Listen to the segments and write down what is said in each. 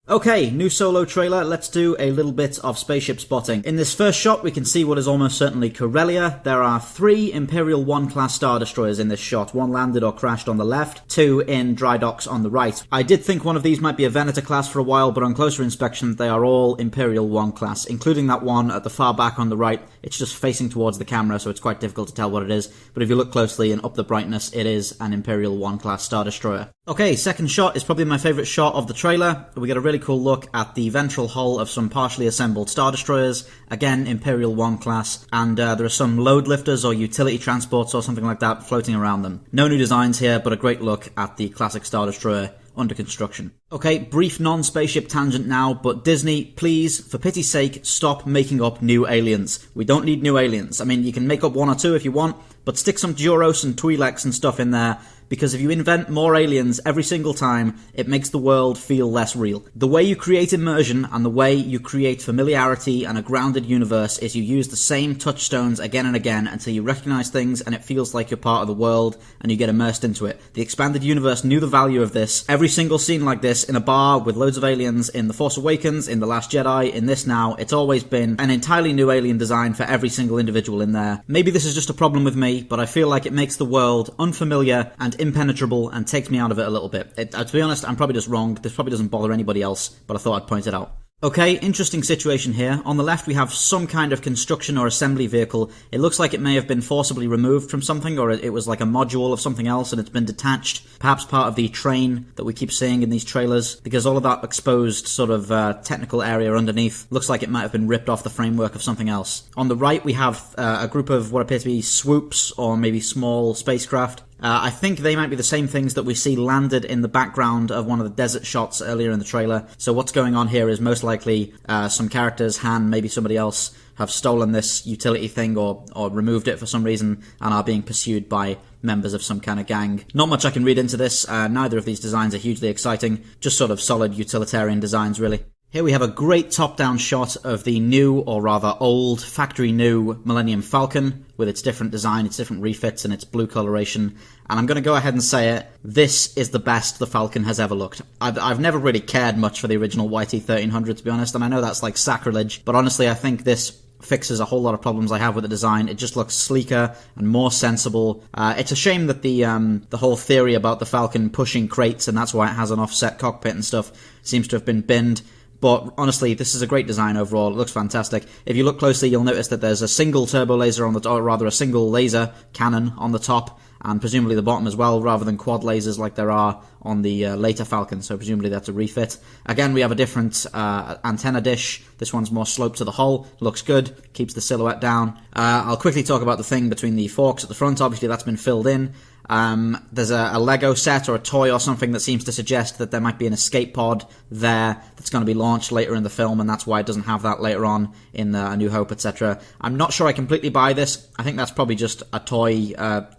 Okay, new solo trailer. Let's do a little bit of spaceship spotting. In this first shot, we can see what is almost certainly Corellia. There are 3 Imperial 1 class Star Destroyers in this shot. 1 landed or crashed on the left, 2 in dry docks on the right. I did think one of these might be a Venator class for a while, but on closer inspection, they are all Imperial 1 class, including that one at the far back on the right. It's just facing towards the camera, so it's quite difficult to tell what it is. But if you look closely and up the brightness, it is an Imperial 1 class Star Destroyer. Okay, second shot is probably my favourite shot of the trailer. We get a really cool look at the ventral hull of some partially assembled Star Destroyers, again Imperial 1 class, and there are some load lifters or utility transports or something like that floating around them. No new designs here, but a great look at the classic Star Destroyer under construction. Okay, brief non-spaceship tangent now, but Disney, please, for pity's sake, stop making up new aliens. We don't need new aliens. I mean, you can make up 1 or 2 if you want, but stick some Duros and Twi'leks and stuff in there, because if you invent more aliens every single time, it makes the world feel less real. The way you create immersion and the way you create familiarity and a grounded universe is you use the same touchstones again and again until you recognize things and it feels like you're part of the world and you get immersed into it. The expanded universe knew the value of this. Every single scene like this in a bar with loads of aliens in The Force Awakens, in The Last Jedi, in this now, it's always been an entirely new alien design for every single individual in there. Maybe this is just a problem with me, but I feel like it makes the world unfamiliar and impenetrable and takes me out of it a little bit. To be honest, I'm probably just wrong. This probably doesn't bother anybody else, but I thought I'd point it out. Okay, interesting situation here. On the left we have some kind of construction or assembly vehicle. It looks like it may have been forcibly removed from something, or it was like a module of something else and it's been detached. Perhaps part of the train that we keep seeing in these trailers, because all of that exposed sort of technical area underneath looks like it might have been ripped off the framework of something else. On the right we have a group of what appear to be swoops or maybe small spacecraft. I think they might be the same things that we see landed in the background of one of the desert shots earlier in the trailer. So what's going on here is most likely some characters, Han, maybe somebody else, have stolen this utility thing or removed it for some reason and are being pursued by members of some kind of gang. Not much I can read into this. Neither of these designs are hugely exciting. Just sort of solid utilitarian designs, really. Here we have a great top-down shot of the new, or rather old, factory-new Millennium Falcon with its different design, its different refits, and its blue coloration. And I'm going to go ahead and say it, this is the best the Falcon has ever looked. I've never really cared much for the original YT-1300, to be honest, and I know that's like sacrilege, but honestly I think this fixes a whole lot of problems I have with the design. It just looks sleeker and more sensible. It's a shame that the whole theory about the Falcon pushing crates, and that's why it has an offset cockpit and stuff, seems to have been binned. But honestly, this is a great design overall. It looks fantastic. If you look closely, you'll notice that there's a single turbo laser on the, or rather a single laser cannon on the top, and presumably the bottom as well, rather than quad lasers like there are on the later Falcon, so presumably that's a refit. Again, we have a different antenna dish. This one's more sloped to the hull. Looks good, keeps the silhouette down. I'll quickly talk about the thing between the forks at the front. Obviously that's been filled in. There's a Lego set or a toy or something that seems to suggest that there might be an escape pod there that's going to be launched later in the film, and that's why it doesn't have that later on in A New Hope, etc. I'm not sure I completely buy this. I think that's probably just a toy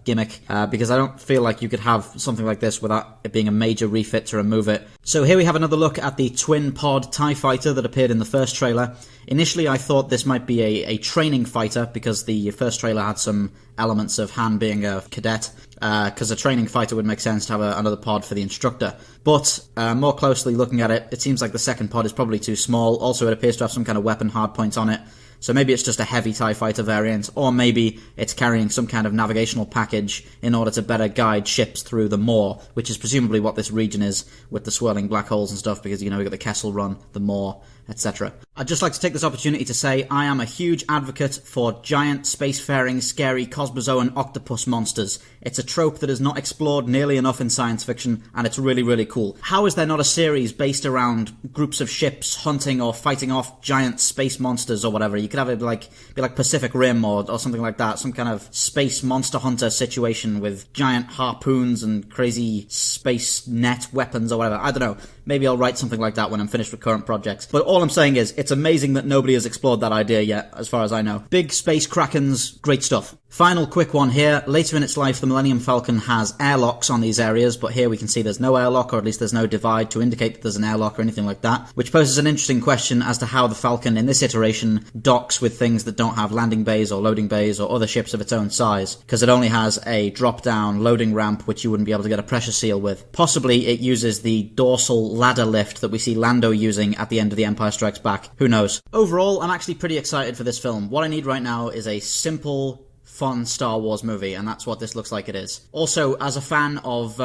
gimmick, because I don't feel like you could have something like this without it being a major refit to remove it. So here we have another look at the twin pod TIE fighter that appeared in the first trailer. Initially I thought this might be a training fighter, because the first trailer had some elements of Han being a cadet, because a training fighter would make sense to have another pod for the instructor. But more closely looking at it, it seems like the second pod is probably too small. Also, it appears to have some kind of weapon hardpoint on it. So maybe it's just a heavy TIE fighter variant, or maybe it's carrying some kind of navigational package in order to better guide ships through the Maw, which is presumably what this region is, with the swirling black holes and stuff, because, you know, we've got the Kessel Run, the Maw, etc. I'd just like to take this opportunity to say I am a huge advocate for giant, spacefaring, scary cosmozoan octopus monsters. It's a trope that is not explored nearly enough in science fiction, and it's really, really cool. How is there not a series based around groups of ships hunting or fighting off giant space monsters or whatever? You could have it be like Pacific Rim or something like that, some kind of space monster hunter situation with giant harpoons and crazy space net weapons or whatever. I don't know. Maybe I'll write something like that when I'm finished with current projects. But all All I'm saying is, it's amazing that nobody has explored that idea yet, as far as I know. Big space krakens, great stuff. Final quick one here. Later in its life, the Millennium Falcon has airlocks on these areas, but here we can see there's no airlock, or at least there's no divide to indicate that there's an airlock or anything like that, which poses an interesting question as to how the Falcon in this iteration docks with things that don't have landing bays or loading bays or other ships of its own size, because it only has a drop-down loading ramp which you wouldn't be able to get a pressure seal with. Possibly it uses the dorsal ladder lift that we see Lando using at the end of The Empire Strikes Back. Who knows? Overall, I'm actually pretty excited for this film. What I need right now is a simple, fun Star Wars movie, and that's what this looks like it is. Also, as a fan of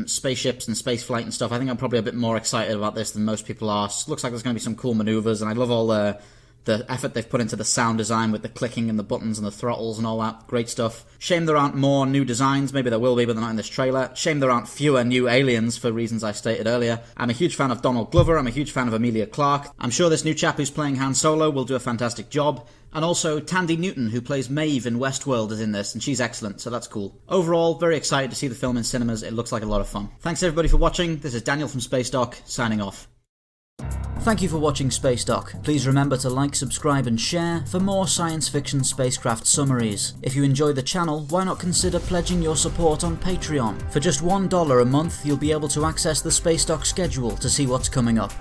spaceships and spaceflight and stuff, I think I'm probably a bit more excited about this than most people are. Looks like there's going to be some cool maneuvers, and I love all the effort they've put into the sound design with the clicking and the buttons and the throttles and all that. Great stuff. Shame there aren't more new designs. Maybe there will be, but they're not in this trailer. Shame there aren't fewer new aliens for reasons I stated earlier. I'm a huge fan of Donald Glover. I'm a huge fan of Emilia Clarke. I'm sure this new chap who's playing Han Solo will do a fantastic job. And also, Tandy Newton, who plays Maeve in Westworld, is in this, and she's excellent, so that's cool. Overall, very excited to see the film in cinemas. It looks like a lot of fun. Thanks everybody for watching. This is Daniel from Spacedock, signing off. Thank you for watching Spacedock. Please remember to like, subscribe and share for more science fiction spacecraft summaries. If you enjoy the channel, why not consider pledging your support on Patreon? For just $1 a month, you'll be able to access the Spacedock schedule to see what's coming up.